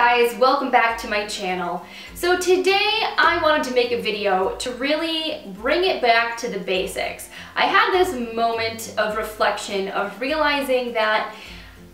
guys, welcome back to my channel. So today I wanted to make a video to really bring it back to the basics. I had this moment of reflection of realizing that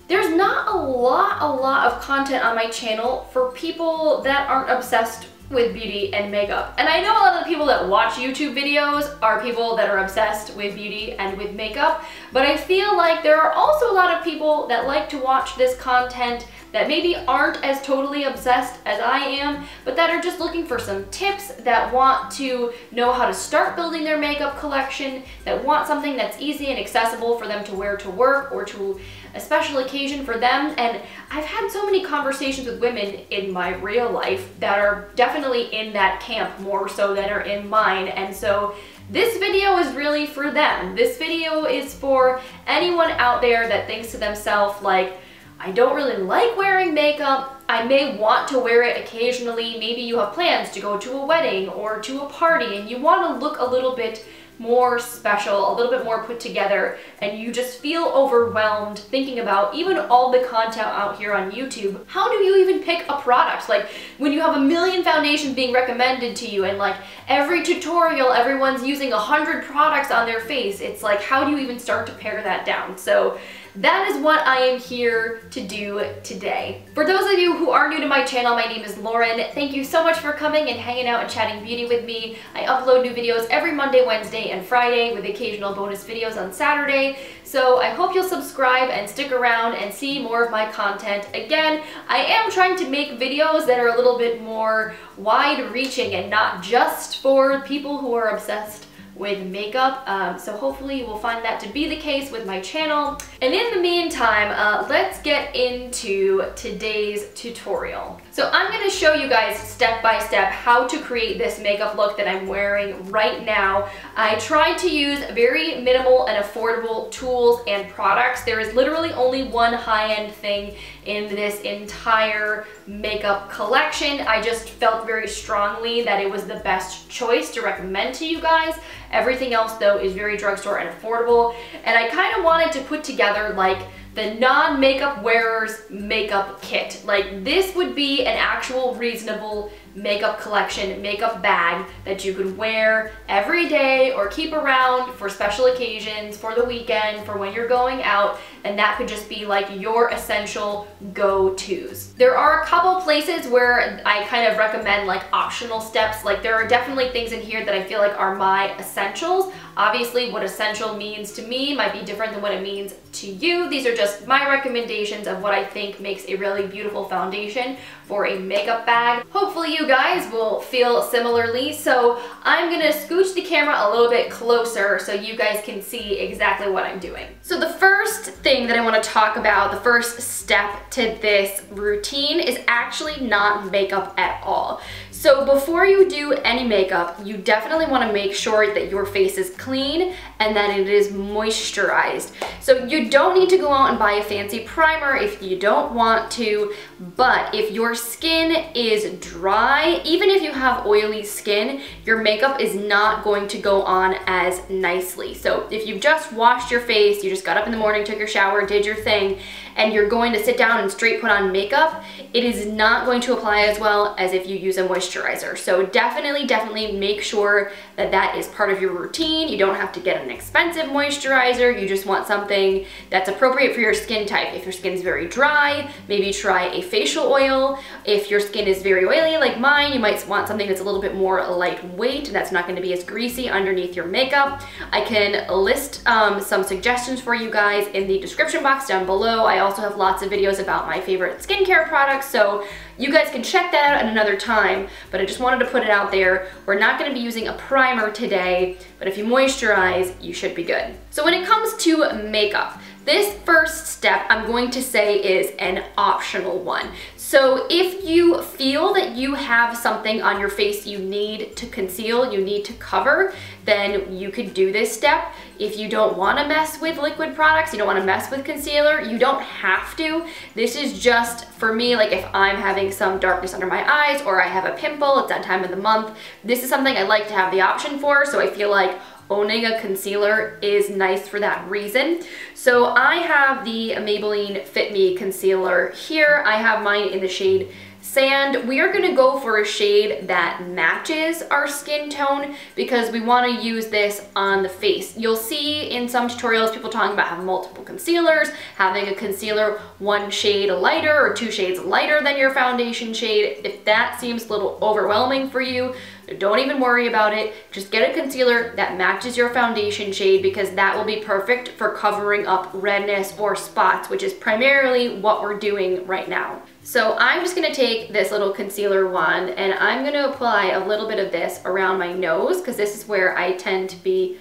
there's not a lot of content on my channel for people that aren't obsessed with beauty and makeup. And I know a lot of the people that watch YouTube videos are people that are obsessed with beauty and with makeup, but I feel like there are also a lot of people that like to watch this content that maybe aren't as totally obsessed as I am, but that are just looking for some tips, that want to know how to start building their makeup collection, that want something that's easy and accessible for them to wear to work or to a special occasion for them. And I've had so many conversations with women in my real life that are definitely in that camp more so than are in mine, and so this video is really for them. This video is for anyone out there that thinks to themselves like, I don't really like wearing makeup, I may want to wear it occasionally, maybe you have plans to go to a wedding or to a party and you want to look a little bit more special, a little bit more put together, and you just feel overwhelmed thinking about even all the content out here on YouTube. How do you even pick a product? Like when you have a million foundations being recommended to you and like every tutorial everyone's using 100 products on their face, it's like how do you even start to pare that down? So that is what I am here to do today. For those of you who are new to my channel, my name is Lauren. Thank you so much for coming and hanging out and chatting beauty with me. I upload new videos every Monday, Wednesday, and Friday with occasional bonus videos on Saturday. So I hope you'll subscribe and stick around and see more of my content. Again, I am trying to make videos that are a little bit more wide-reaching and not just for people who are obsessed with makeup, so hopefully you will find that to be the case with my channel. And in the meantime, let's get into today's tutorial. So I'm going to show you guys step by step how to create this makeup look that I'm wearing right now. I tried to use very minimal and affordable tools and products. There is literally only one high-end thing in this entire makeup collection. I just felt very strongly that it was the best choice to recommend to you guys. Everything else though is very drugstore and affordable, and I kind of wanted to put together like the non-makeup wearer's makeup kit. Like this would be an actual reasonable makeup collection, makeup bag that you could wear every day or keep around for special occasions, for the weekend, for when you're going out, and that could just be like your essential go-tos. There are a couple places where I kind of recommend like optional steps. Like there are definitely things in here that I feel like are my essentials. Obviously what essential means to me might be different than what it means to you. These are just my recommendations of what I think makes a really beautiful foundation for a makeup bag. Hopefully you guys will feel similarly, so I'm gonna scooch the camera a little bit closer so you guys can see exactly what I'm doing. So the first thing that I want to talk about, the first step to this routine, is actually not makeup at all. So before you do any makeup, you definitely want to make sure that your face is clean and that it is moisturized. So you don't need to go out and buy a fancy primer if you don't want to, but if your skin is dry, even if you have oily skin, your makeup is not going to go on as nicely. So if you've just washed your face, you just got up in the morning, took your shower, did your thing, and you're going to sit down and straight put on makeup, it is not going to apply as well as if you use a moisturizer. So definitely make sure that that is part of your routine. You don't have to get an expensive moisturizer. You just want something that's appropriate for your skin type. If your skin's very dry, maybe try a facial oil. If your skin is very oily like mine, you might want something that's a little bit more lightweight, that's not going to be as greasy underneath your makeup. I can list some suggestions for you guys in the description box down below. I also have lots of videos about my favorite skincare products, so you guys can check that out at another time, but I just wanted to put it out there. We're not going to be using a primer today, but if you moisturize, you should be good. So when it comes to makeup, this first step I'm going to say is an optional one. So if you feel that you have something on your face you need to conceal, you need to cover, then you could do this step. If you don't want to mess with liquid products, you don't want to mess with concealer, you don't have to. This is just for me, like if I'm having some darkness under my eyes or I have a pimple, it's that time of the month, this is something I like to have the option for, so I feel like owning a concealer is nice for that reason. So I have the Maybelline Fit Me Concealer here. I have mine in the shade Sand. We are going to go for a shade that matches our skin tone because we want to use this on the face. You'll see in some tutorials people talking about having multiple concealers, having a concealer one shade lighter or 2 shades lighter than your foundation shade. If that seems a little overwhelming for you, don't even worry about it. Just get a concealer that matches your foundation shade because that will be perfect for covering up redness or spots, which is primarily what we're doing right now. So I'm just gonna take this little concealer wand and I'm gonna apply a little bit of this around my nose because this is where I tend to be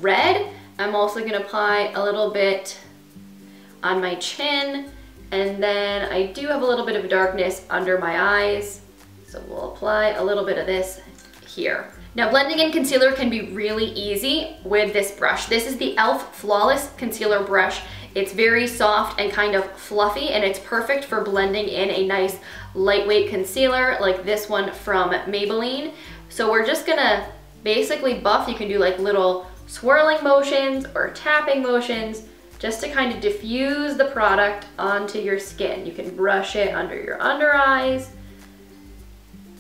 red. I'm also gonna apply a little bit on my chin, and then I do have a little bit of darkness under my eyes. So we'll apply a little bit of this here. Now blending in concealer can be really easy with this brush. This is the e.l.f. Flawless Concealer Brush. It's very soft and kind of fluffy, and it's perfect for blending in a nice lightweight concealer like this one from Maybelline. So we're just gonna basically buff. You can do like little swirling motions or tapping motions just to kind of diffuse the product onto your skin. You can brush it under your under eyes.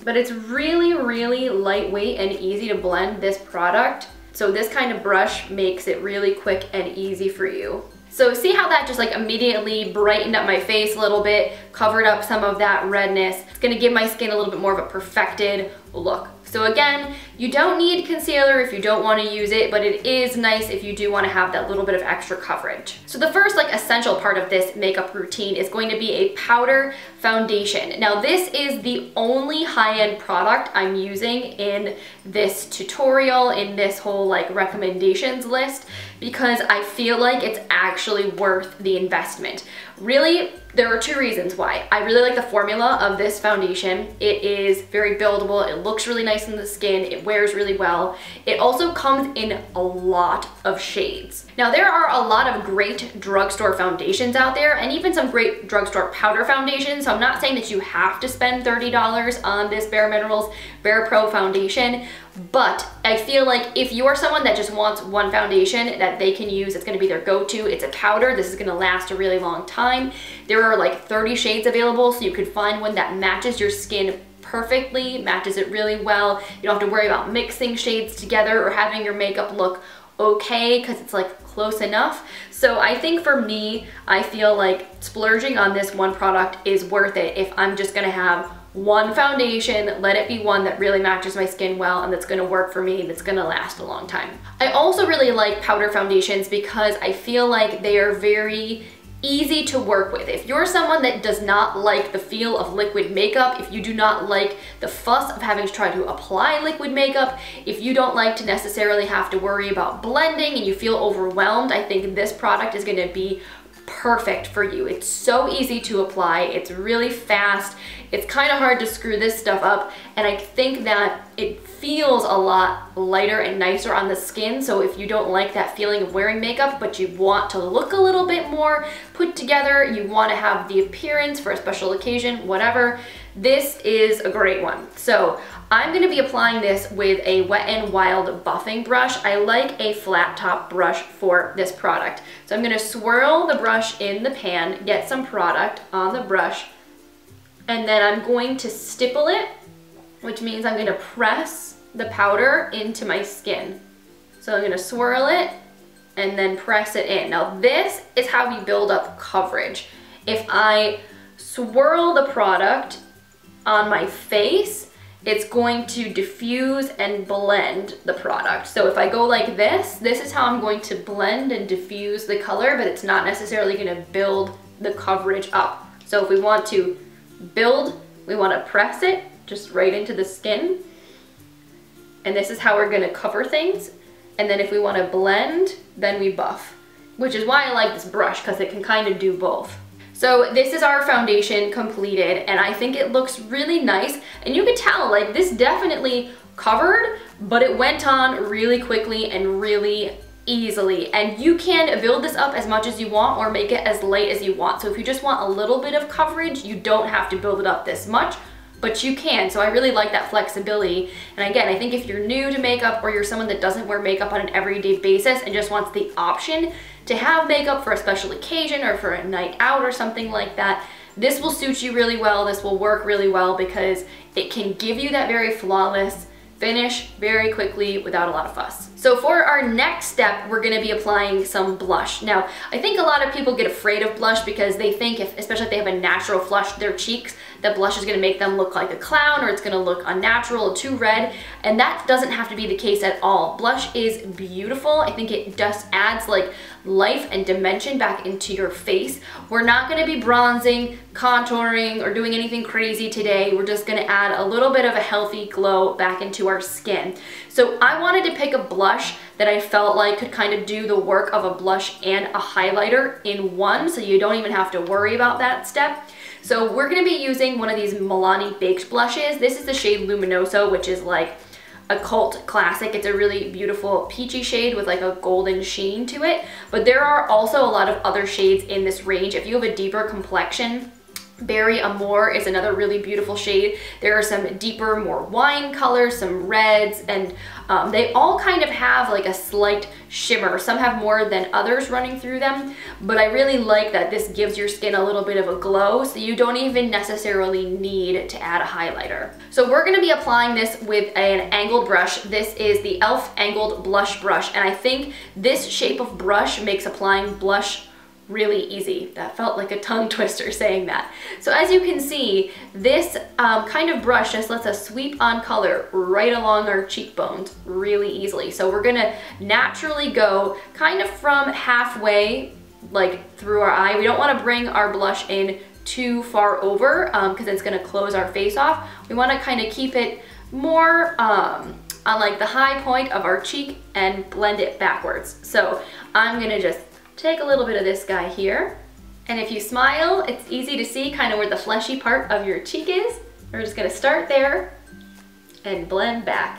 But it's really, really lightweight and easy to blend this product. So this kind of brush makes it really quick and easy for you. So see how that just like immediately brightened up my face a little bit, covered up some of that redness. It's gonna give my skin a little bit more of a perfected look. So again, you don't need concealer if you don't want to use it, but it is nice if you do want to have that little bit of extra coverage. So the first like essential part of this makeup routine is going to be a powder foundation. Now this is the only high-end product I'm using in this tutorial, in this whole like recommendations list, because I feel like it's actually worth the investment. Really, there are 2 reasons why. I really like the formula of this foundation. It is very buildable, it looks really nice in the skin, it wears really well. It also comes in a lot of shades. Now there are a lot of great drugstore foundations out there, and even some great drugstore powder foundations, so I'm not saying that you have to spend $30 on this Bare Minerals Bare Pro foundation, but I feel like if you're someone that just wants one foundation that they can use, it's gonna be their go-to, it's a powder, this is gonna last a really long time. There are like 30 shades available, so you could find one that matches your skin perfectly, matches it really well. You don't have to worry about mixing shades together or having your makeup look okay because it's like close enough. So I think for me, I feel like splurging on this one product is worth it if I'm just gonna have one foundation, let it be one that really matches my skin well and that's gonna work for me, that's gonna last a long time. I also really like powder foundations because I feel like they are very easy to work with. If you're someone that does not like the feel of liquid makeup, if you do not like the fuss of having to try to apply liquid makeup, if you don't like to necessarily have to worry about blending and you feel overwhelmed, I think this product is gonna be perfect for you. It's so easy to apply, it's really fast, it's kind of hard to screw this stuff up, and I think that it feels a lot lighter and nicer on the skin. So if you don't like that feeling of wearing makeup but you want to look a little bit more put together, you want to have the appearance for a special occasion, whatever, this is a great one. So I'm going to be applying this with a Wet n Wild buffing brush. I like a flat top brush for this product. So I'm going to swirl the brush in the pan, get some product on the brush, and then I'm going to stipple it, which means I'm going to press the powder into my skin. So I'm going to swirl it and then press it in. Now this is how we build up coverage. If I swirl the product on my face, it's going to diffuse and blend the product. So if I go like this is how I'm going to blend and diffuse the color, but it's not necessarily going to build the coverage up. So if we want to build, we want to press it just right into the skin. And this is how we're going to cover things. And then if we want to blend, then we buff, which is why I like this brush, because it can kind of do both. So this is our foundation completed, and I think it looks really nice. And you can tell, like, this definitely covered, but it went on really quickly and really easily. And you can build this up as much as you want or make it as light as you want. So if you just want a little bit of coverage, you don't have to build it up this much. but you can. So I really like that flexibility. And again, I think if you're new to makeup or you're someone that doesn't wear makeup on an everyday basis and just wants the option to have makeup for a special occasion or for a night out or something like that, this will suit you really well. This will work really well because it can give you that very flawless finish very quickly without a lot of fuss. So for our next step, we're gonna be applying some blush. Now, I think a lot of people get afraid of blush because they think, especially if they have a natural flush to their cheeks, that blush is gonna make them look like a clown or it's gonna look unnatural or too red, and that doesn't have to be the case at all. Blush is beautiful. I think it just adds like life and dimension back into your face. We're not gonna be bronzing, contouring, or doing anything crazy today. We're just gonna add a little bit of a healthy glow back into our skin. So I wanted to pick a blush that I felt like could kind of do the work of a blush and a highlighter in one, so you don't even have to worry about that step. So we're gonna be using one of these Milani baked blushes. This is the shade Luminoso, which is like a cult classic. It's a really beautiful peachy shade with like a golden sheen to it. But there are also a lot of other shades in this range. If you have a deeper complexion, Berry Amour is another really beautiful shade. There are some deeper, more wine colors, some reds, and they all kind of have like a slight shimmer. Some have more than others running through them, but I really like that this gives your skin a little bit of a glow, so you don't even necessarily need to add a highlighter. So we're gonna be applying this with an angled brush. This is the e.l.f. Angled Blush Brush, and I think this shape of brush makes applying blush really easy. That felt like a tongue twister saying that. So as you can see, this kind of brush just lets us sweep on color right along our cheekbones really easily. So we're gonna naturally go kind of from halfway, like through our eye. We don't wanna bring our blush in too far over because it's gonna close our face off. We wanna kind of keep it more on like the high point of our cheek and blend it backwards. So I'm gonna just take a little bit of this guy here, and if you smile, it's easy to see kind of where the fleshy part of your cheek is. We're just gonna start there and blend back.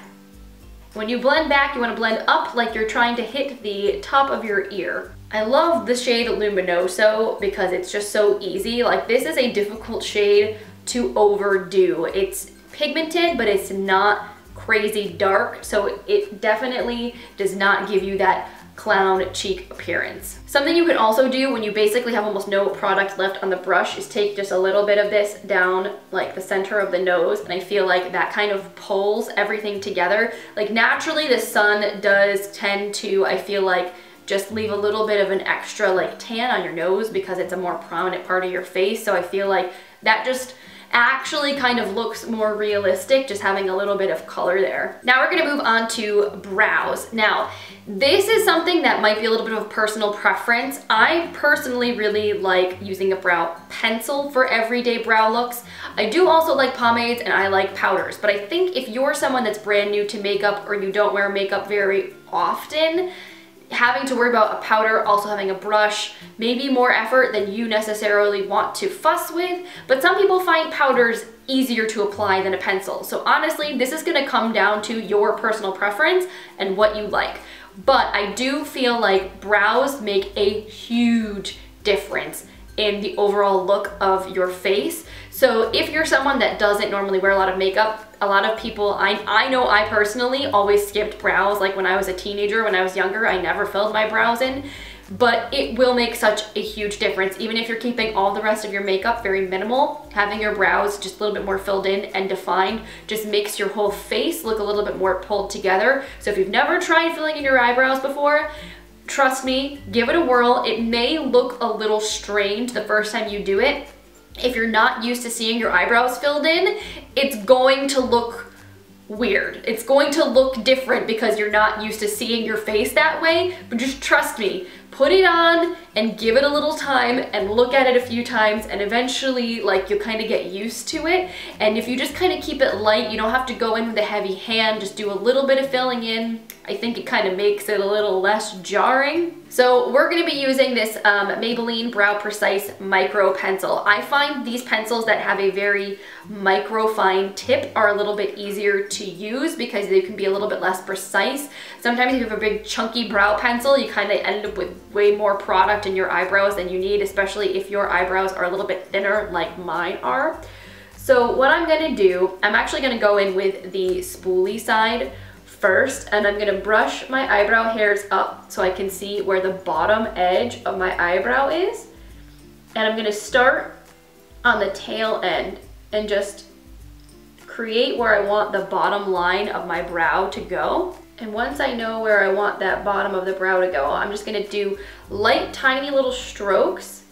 When you blend back, you wanna blend up like you're trying to hit the top of your ear. I love the shade Luminoso because it's just so easy. Like, this is a difficult shade to overdo. It's pigmented, but it's not crazy dark, so it definitely does not give you that clown cheek appearance. Something you can also do when you basically have almost no product left on the brush is take just a little bit of this down like the center of the nose, and I feel like that kind of pulls everything together. Like, naturally the sun does tend to, I feel like, just leave a little bit of an extra like tan on your nose because it's a more prominent part of your face, so I feel like that just actually kind of looks more realistic, just having a little bit of color there. Now we're gonna move on to brows. Now, this is something that might be a little bit of a personal preference. I personally really like using a brow pencil for everyday brow looks. I do also like pomades and I like powders, but I think if you're someone that's brand new to makeup or you don't wear makeup very often, having to worry about a powder, also having a brush, maybe more effort than you necessarily want to fuss with, but some people find powders easier to apply than a pencil. So honestly, this is gonna come down to your personal preference and what you like. But I do feel like brows make a huge difference in the overall look of your face. So if you're someone that doesn't normally wear a lot of makeup, a lot of people, I know I personally always skipped brows. Like when I was a teenager, when I was younger, I never filled my brows in, but it will make such a huge difference. Even if you're keeping all the rest of your makeup very minimal, having your brows just a little bit more filled in and defined just makes your whole face look a little bit more pulled together. So if you've never tried filling in your eyebrows before, trust me, give it a whirl. It may look a little strange the first time you do it. If you're not used to seeing your eyebrows filled in, it's going to look weird. It's going to look different because you're not used to seeing your face that way, but just trust me, put it on and give it a little time and look at it a few times, and eventually like you'll kind of get used to it. And if you just kind of keep it light, you don't have to go in with a heavy hand, just do a little bit of filling in. I think it kind of makes it a little less jarring. So we're going to be using this Maybelline Brow Precise Micro Pencil. I find these pencils that have a very micro fine tip are a little bit easier to use because they can be a little bit less precise. Sometimes if you have a big chunky brow pencil, you kind of end up with way more product in your eyebrows than you need, especially if your eyebrows are a little bit thinner like mine are. So what I'm gonna do, I'm actually gonna go in with the spoolie side first, and I'm gonna brush my eyebrow hairs up so I can see where the bottom edge of my eyebrow is. And I'm gonna start on the tail end and just create where I want the bottom line of my brow to go. And once I know where I want that bottom of the brow to go, I'm just gonna do light, tiny little strokes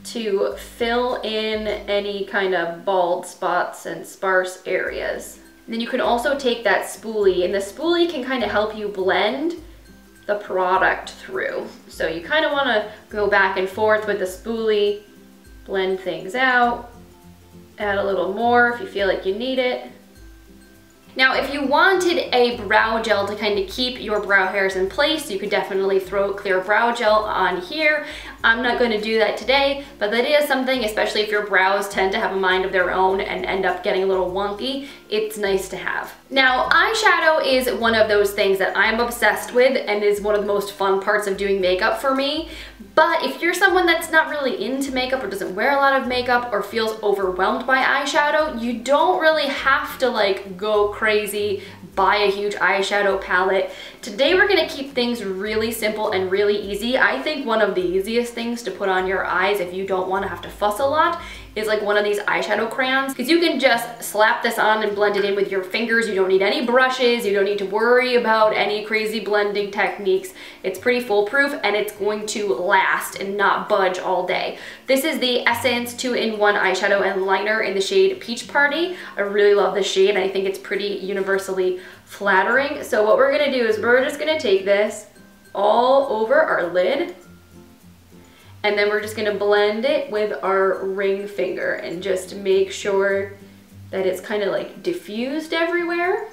to fill in any kind of bald spots and sparse areas. And then you can also take that spoolie, and the spoolie can kind of help you blend the product through. So you kind of want to go back and forth with the spoolie, blend things out, add a little more if you feel like you need it. Now, if you wanted a brow gel to kind of keep your brow hairs in place, you could definitely throw clear brow gel on here. I'm not going to do that today, but that is something, especially if your brows tend to have a mind of their own and end up getting a little wonky, it's nice to have. Now, eyeshadow is one of those things that I'm obsessed with and is one of the most fun parts of doing makeup for me. But if you're someone that's not really into makeup or doesn't wear a lot of makeup or feels overwhelmed by eyeshadow, you don't really have to like go crazy, buy a huge eyeshadow palette. Today we're gonna keep things really simple and really easy. I think one of the easiest things to put on your eyes if you don't wanna have to fuss a lot is like one of these eyeshadow crayons, because you can just slap this on and blend it in with your fingers. You don't need any brushes, you don't need to worry about any crazy blending techniques. It's pretty foolproof and it's going to last and not budge all day. This is the Essence 2-in-1 eyeshadow and liner in the shade Peach Party. I really love this shade and I think it's pretty universally flattering. So what we're gonna do is we're just gonna take this all over our lid, and then we're just gonna blend it with our ring finger and just make sure that it's kind of like diffused everywhere.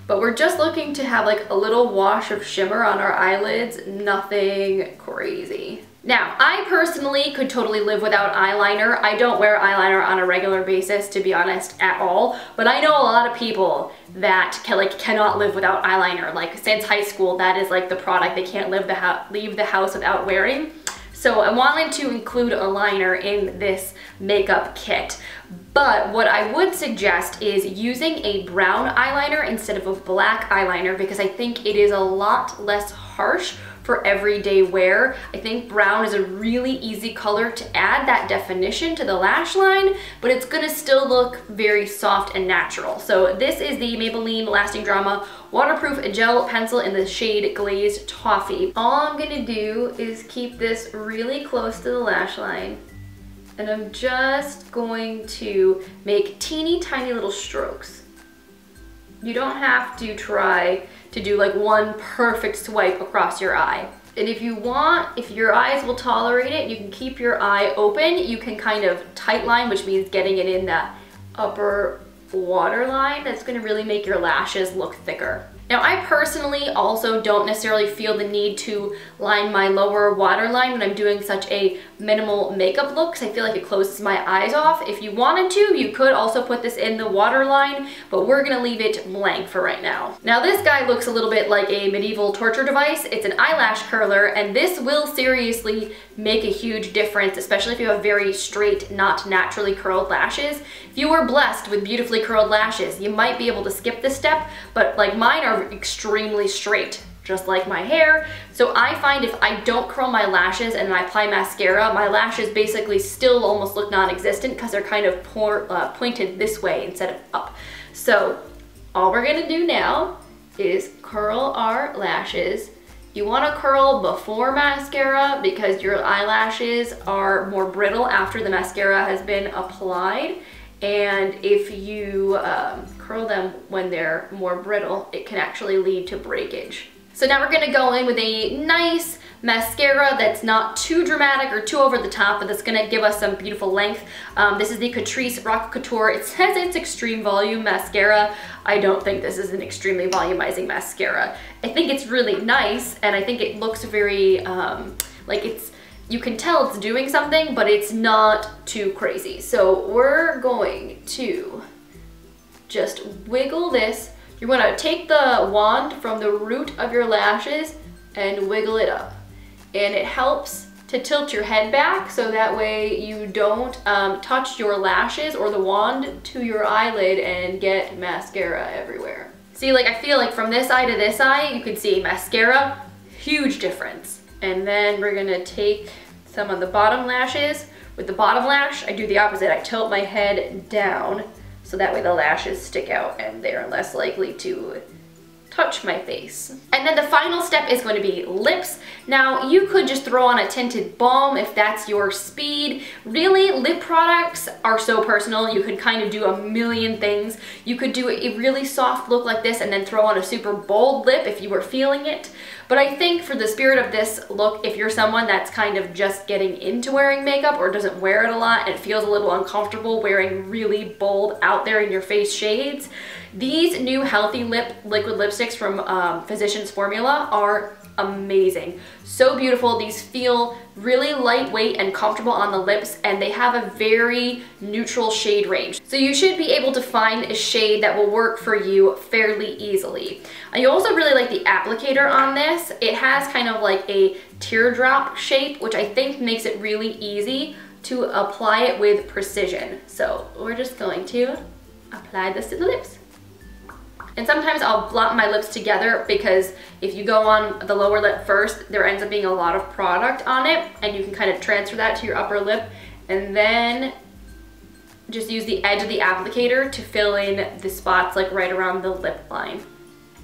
But we're just looking to have like a little wash of shimmer on our eyelids, nothing crazy. Now, I personally could totally live without eyeliner. I don't wear eyeliner on a regular basis, to be honest, at all. But I know a lot of people that cannot live without eyeliner. Like since high school, that is like the product they can't leave the house without wearing. So I wanted to include a liner in this makeup kit. But what I would suggest is using a brown eyeliner instead of a black eyeliner, because I think it is a lot less harsh for everyday wear. I think brown is a really easy color to add that definition to the lash line, but it's gonna still look very soft and natural. So this is the Maybelline Lasting Drama Waterproof Gel Pencil in the shade Glazed Toffee. All I'm gonna do is keep this really close to the lash line, and I'm just going to make teeny tiny little strokes. You don't have to try to do like one perfect swipe across your eye. And if you want, if your eyes will tolerate it, you can keep your eye open. You can kind of tight line, which means getting it in that upper waterline. That's gonna really make your lashes look thicker. Now, I personally also don't necessarily feel the need to line my lower waterline when I'm doing such a minimal makeup look, because I feel like it closes my eyes off. If you wanted to, you could also put this in the waterline, but we're gonna leave it blank for right now. Now, this guy looks a little bit like a medieval torture device. It's an eyelash curler, and this will seriously make a huge difference, especially if you have very straight, not naturally curled lashes. If you were blessed with beautifully curled lashes, you might be able to skip this step, but like mine are extremely straight, just like my hair. So I find if I don't curl my lashes and I apply mascara, my lashes basically still almost look non-existent because they're kind of pointed this way instead of up. So all we're gonna do now is curl our lashes. You wanna curl before mascara because your eyelashes are more brittle after the mascara has been applied. And if you curl them when they're more brittle, it can actually lead to breakage. So now we're gonna go in with a nice mascara that's not too dramatic or too over the top, but that's gonna give us some beautiful length. This is the Catrice Rock Couture. It says it's extreme volume mascara. I don't think this is an extremely volumizing mascara. I think it's really nice, and I think it looks very, you can tell it's doing something, but it's not too crazy. So we're going to just wiggle this. You're gonna take the wand from the root of your lashes and wiggle it up. And it helps to tilt your head back so that way you don't touch your lashes or the wand to your eyelid and get mascara everywhere. See, like I feel like from this eye to this eye, you can see mascara, huge difference. And then we're gonna take some of the bottom lashes. With the bottom lash, I do the opposite. I tilt my head down so that way the lashes stick out and they're less likely to touch my face. And then the final step is going to be lips. Now, you could just throw on a tinted balm if that's your speed. Really, lip products are so personal. You could kind of do a million things. You could do a really soft look like this and then throw on a super bold lip if you were feeling it. But I think for the spirit of this look, if you're someone that's kind of just getting into wearing makeup or doesn't wear it a lot and feels a little uncomfortable wearing really bold, out there in your face shades, these new Healthy Lip liquid lipsticks from Physicians Formula are amazing. So beautiful. These feel really lightweight and comfortable on the lips, and they have a very neutral shade range. So you should be able to find a shade that will work for you fairly easily. I also really like the applicator on this. It has kind of like a teardrop shape, which I think makes it really easy to apply it with precision. So we're just going to apply this to the lips. And sometimes I'll blot my lips together because if you go on the lower lip first, there ends up being a lot of product on it, and you can kind of transfer that to your upper lip and then just use the edge of the applicator to fill in the spots like right around the lip line.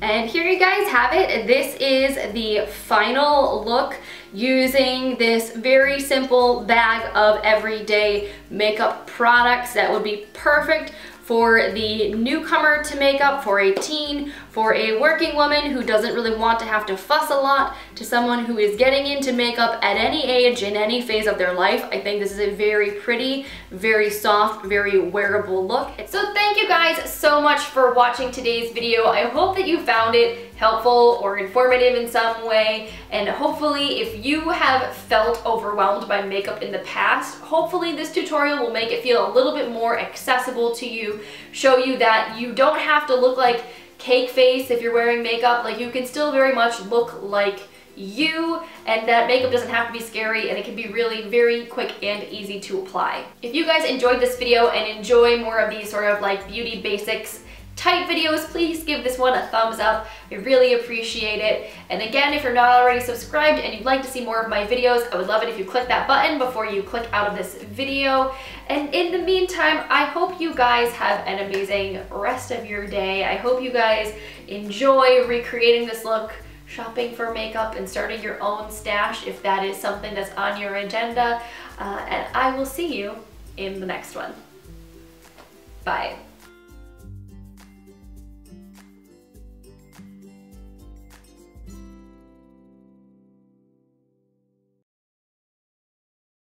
And here you guys have it. This is the final look using this very simple bag of everyday makeup products that would be perfect for the newcomer to makeup, for a teen, for a working woman who doesn't really want to have to fuss a lot, to someone who is getting into makeup at any age, in any phase of their life. I think this is a very pretty, very soft, very wearable look. So thank you guys so much for watching today's video. I hope that you found it helpful or informative in some way, and hopefully if you have felt overwhelmed by makeup in the past, hopefully this tutorial will make it feel a little bit more accessible to you, show you that you don't have to look like cake face if you're wearing makeup. Like, you can still very much look like you, and that makeup doesn't have to be scary, and it can be really very quick and easy to apply. If you guys enjoyed this video and enjoy more of these sort of like beauty basics type videos, please give this one a thumbs up. I really appreciate it. And again, if you're not already subscribed and you'd like to see more of my videos, I would love it if you click that button before you click out of this video. And in the meantime, I hope you guys have an amazing rest of your day. I hope you guys enjoy recreating this look, shopping for makeup, and starting your own stash if that is something that's on your agenda. And I will see you in the next one. Bye.